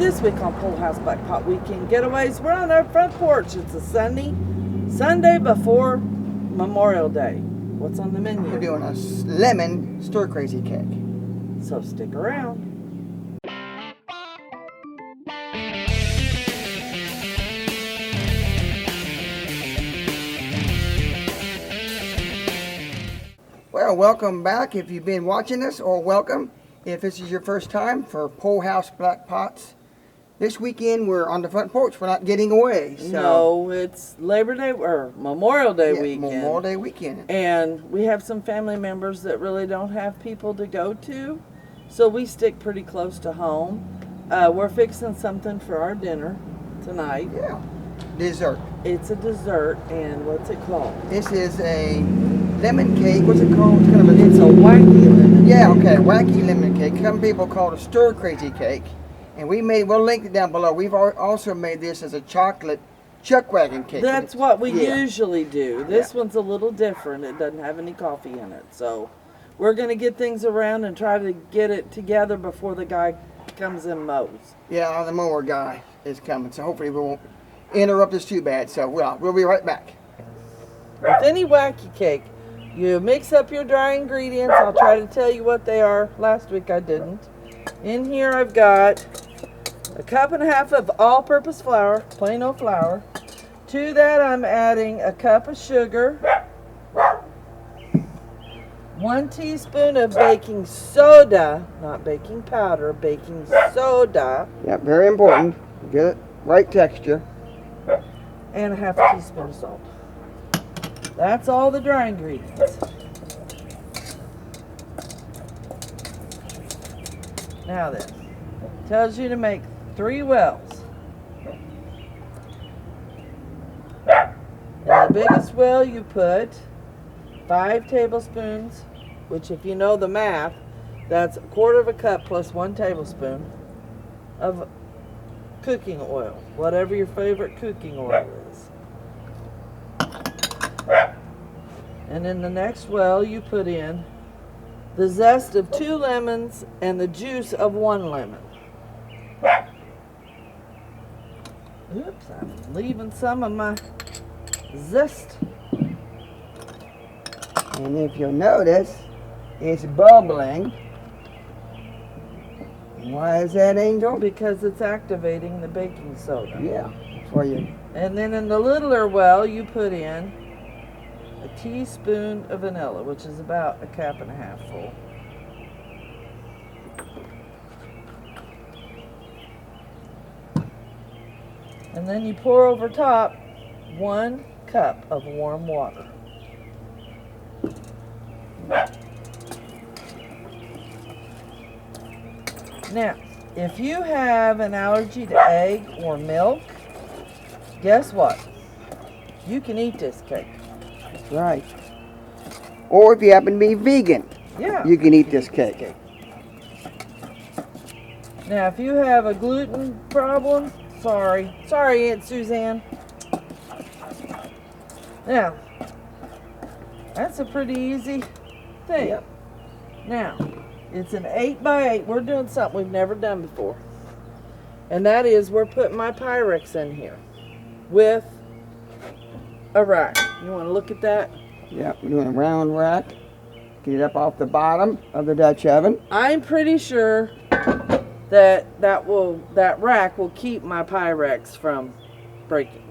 This week on Pole House Black Pot Weekend Getaways, we're on our front porch. It's a Sunday before Memorial Day. What's on the menu? We're doing a lemon stir crazy cake. So stick around. Well, welcome back if you've been watching us, or welcome if this is your first time for Pole House Black Pots. This weekend we're on the front porch. We're not getting away. So. No, it's Labor Day or Memorial Day weekend. Memorial Day weekend. And we have some family members that really don't have people to go to, so we stick pretty close to home. We're fixing something for our dinner tonight. Yeah, dessert. It's a dessert, and what's it called? This is a lemon cake. What's it called? It's a wacky lemon cake. Okay, wacky lemon cake. Some people call it a stir crazy cake. And we'll link it down below. We've also made this as a chocolate chuck wagon cake. That's what we usually do. This one's a little different. It doesn't have any coffee in it. So we're going to get things around and try to get it together before the guy comes and mows. Yeah, the mower guy is coming. So hopefully we won't interrupt us too bad. So we'll be right back. With any wacky cake, you mix up your dry ingredients. I'll try to tell you what they are. Last week I didn't. In here I've got a cup and a half of all-purpose flour, plain old flour. To that I'm adding a cup of sugar, 1 teaspoon of baking soda, not baking powder, baking soda. Yep, very important. Get it right texture. And a half a teaspoon of salt. That's all the dry ingredients. Now then, tells you to make 3 wells. In the biggest well you put 5 tablespoons, which if you know the math, that's 1/4 of a cup plus 1 tablespoon of cooking oil, whatever your favorite cooking oil is. And in the next well you put in the zest of 2 lemons and the juice of 1 lemon. Oops, I'm leaving some of my zest. And if you'll notice, it's bubbling. Why is that, Angel? Because it's activating the baking soda. Yeah, for you. And then in the littler well, you put in a teaspoon of vanilla, which is about a cup and a half full. And then you pour over top 1 cup of warm water. Now, if you have an allergy to egg or milk, guess what? You can eat this cake. That's right. Or if you happen to be vegan, you can eat this cake. Now, if you have a gluten problem, sorry, Aunt Suzanne. Now, that's a pretty easy thing. Yep. Now, it's an 8x8. We're doing something we've never done before. And that is we're putting my Pyrex in here with a rack. You want to look at that? Yeah, we're doing a round rack. Get it up off the bottom of the Dutch oven. I'm pretty sure that rack will keep my Pyrex from breaking.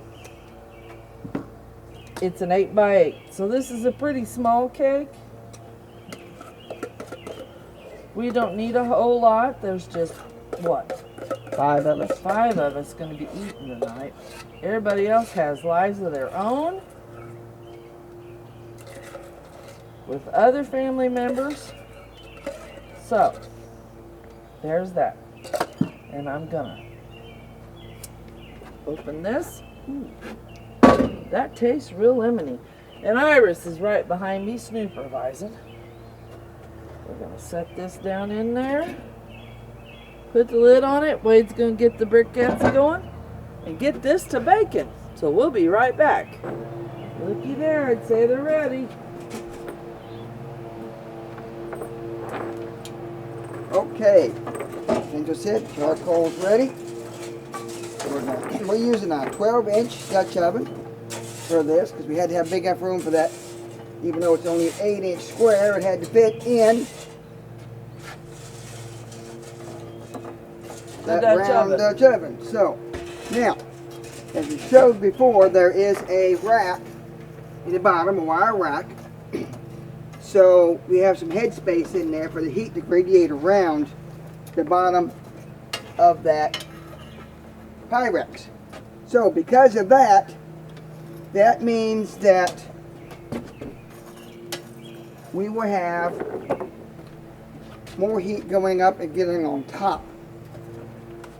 It's an 8x8. So this is a pretty small cake. We don't need a whole lot. There's just, what? 5 of us. 5 of us going to be eating tonight. Everybody else has lives of their own with other family members. So, there's that. And I'm gonna open this. Ooh, that tastes real lemony. And Iris is right behind me supervising. We're gonna set this down in there. Put the lid on it. Wade's gonna get the briquettes going and get this to baking. So we'll be right back. Looky there, I'd say they're ready. Okay, Angel said charcoal's ready. We're using a 12-inch Dutch oven for this because we had to have big enough room for that. Even though it's only an 8-inch square, it had to fit in that round Dutch oven. So, now, as we showed before, there is a rack in the bottom, a wire rack. So we have some headspace in there for the heat to radiate around the bottom of that Pyrex. So because of that, that means that we will have more heat going up and getting on top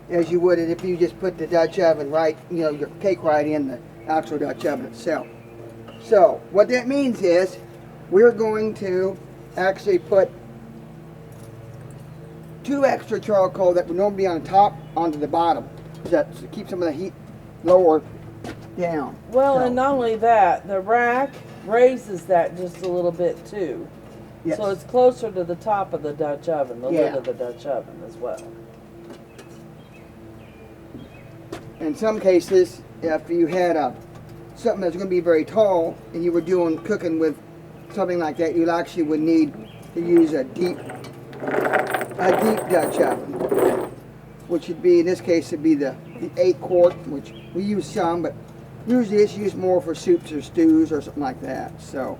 as you would if you just put the Dutch oven right, you know, your cake right in the actual Dutch oven itself. So what that means is we're going to actually put 2 extra charcoal that would normally be on top onto the bottom to keep some of the heat lower down. Well, so, and not only that, the rack raises that just a little bit too. yes. So it's closer to the top of the Dutch oven, the lid of the Dutch oven as well. In some cases, if you had something that's going to be very tall and you were cooking with something like that, you actually would need to use a deep Dutch oven, which would be, in this case, would be the 8-quart, which we use some, but usually it's used more for soups or stews or something like that. So,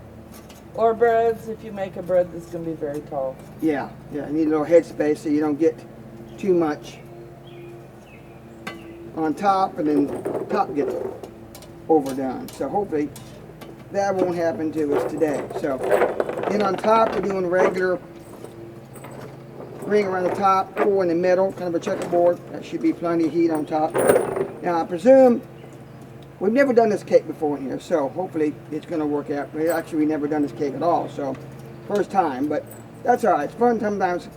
or breads, if you make a bread that's going to be very tall. Yeah, you need a little headspace so you don't get too much on top and then top gets overdone. So hopefully that won't happen to us today. So then on top we're doing regular ring around the top, 4 in the middle, kind of a checkerboard. That should be plenty of heat on top. Now I presume we've never done this cake before in here, so hopefully it's going to work out. Actually, we've never done this cake at all, so first time, but that's all right. It's fun sometimes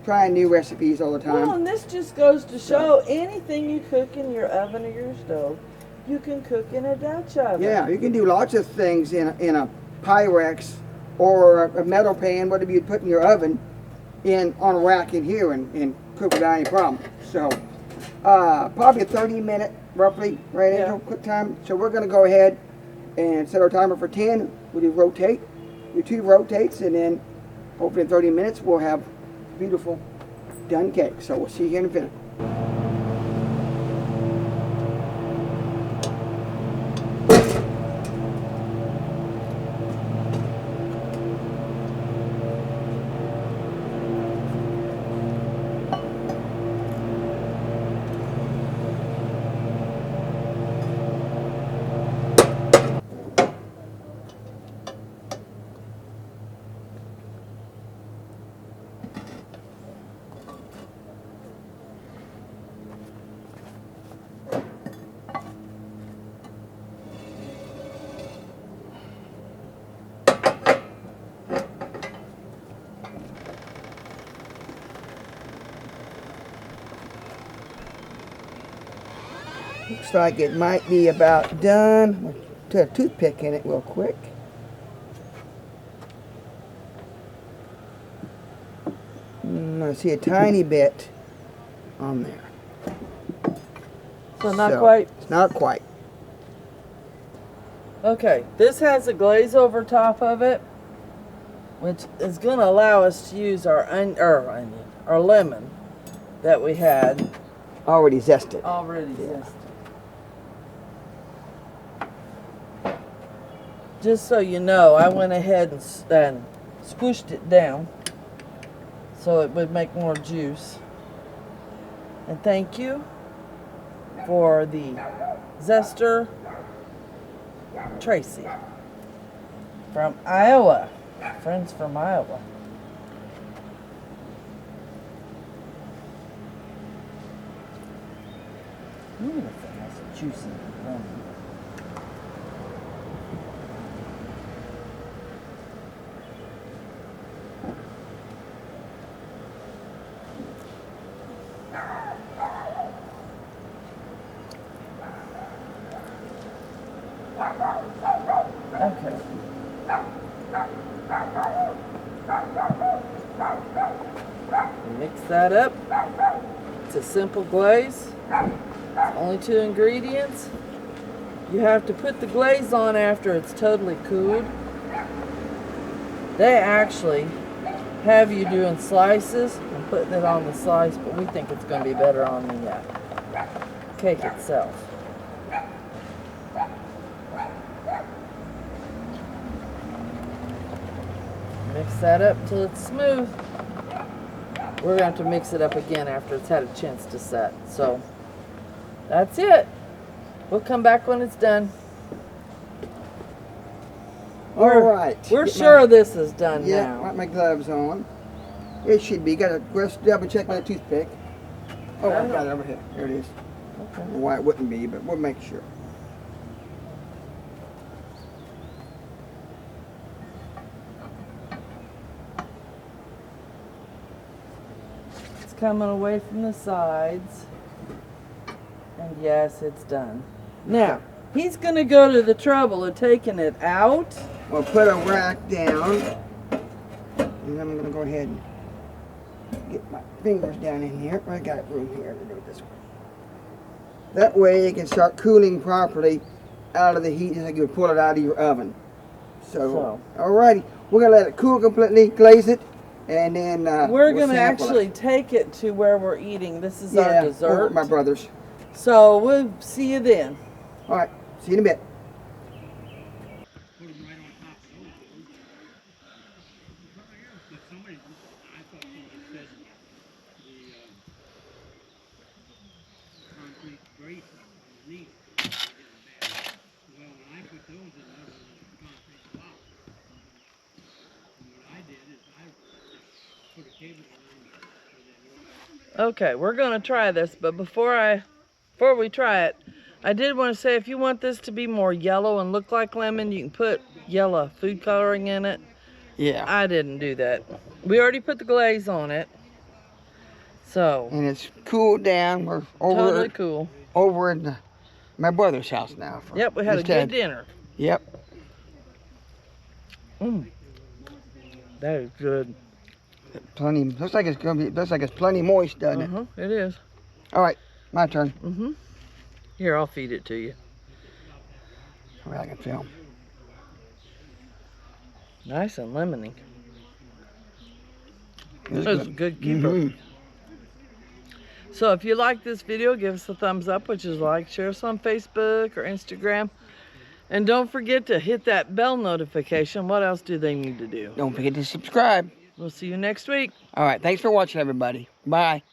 trying new recipes all the time. Well, and this just goes to show anything you cook in your oven or your stove, you can cook in a Dutch oven. Yeah, you can do lots of things in a Pyrex or a metal pan, whatever you put in your oven, on a rack in here and cook without any problem. So probably a 30-minute roughly right into cook time. So we're going to go ahead and set our timer for 10. We'll do 2 rotates, and then hopefully in 30 minutes we'll have beautiful done cake. So we'll see you here in a minute. Looks like it might be about done. We'll put a toothpick in it real quick. I see a tiny bit on there. So not quite? It's not quite. Okay, this has a glaze over top of it, which is going to allow us to use our lemon that we had Already zested. zested. Just so you know, I went ahead and squished it down so it would make more juice. And thank you for the zester, Tracy from Iowa. Friends from Iowa. Ooh, that's juicy. Okay. Mix that up. It's a simple glaze. Only 2 ingredients. You have to put the glaze on after it's totally cooled. They actually have you doing slices and putting it on the slice, but we think it's going to be better on the cake itself. Mix that up till it's smooth. We're going to have to mix it up again after it's had a chance to set. So that's it. We'll come back when it's done. All right. We're sure this is done yeah, now. got my gloves on. It should be. Got to just double check my toothpick. Oh, I got it over here. There it is. Okay. I don't know why it wouldn't be, but we'll make sure. It's coming away from the sides. And yes, it's done. Now, he's going to go to the trouble of taking it out. We'll put a rack down. And I'm going to go ahead and get my fingers down in here. I got room here to do it this way. That way it can start cooling properly out of the heat as you pull it out of your oven. So. Alrighty. We're going to let it cool completely, glaze it, and then we're going to actually take it to where we're eating. This is our dessert. Over at my brother's. So we'll see you then. Alright, see you in a bit. Okay, we're going to try this, but before we try it, I did want to say if you want this to be more yellow and look like lemon, you can put yellow food coloring in it. Yeah. I didn't do that. We already put the glaze on it. So. And it's cooled down. We're over totally cool. Over in my brother's house now. Yep, we had a good dinner. Yep. That is good. Plenty. Looks like it's gonna be. Looks like it's plenty moist, doesn't it? It is. All right, my turn. Here, I'll feed it to you. All right, I can film. Nice and lemony. It's a good keeper. So if you like this video, give us a thumbs up, which is like, share us on Facebook or Instagram. And don't forget to hit that bell notification. What else do they need to do? Don't forget to subscribe. We'll see you next week. All right, thanks for watching, everybody. Bye.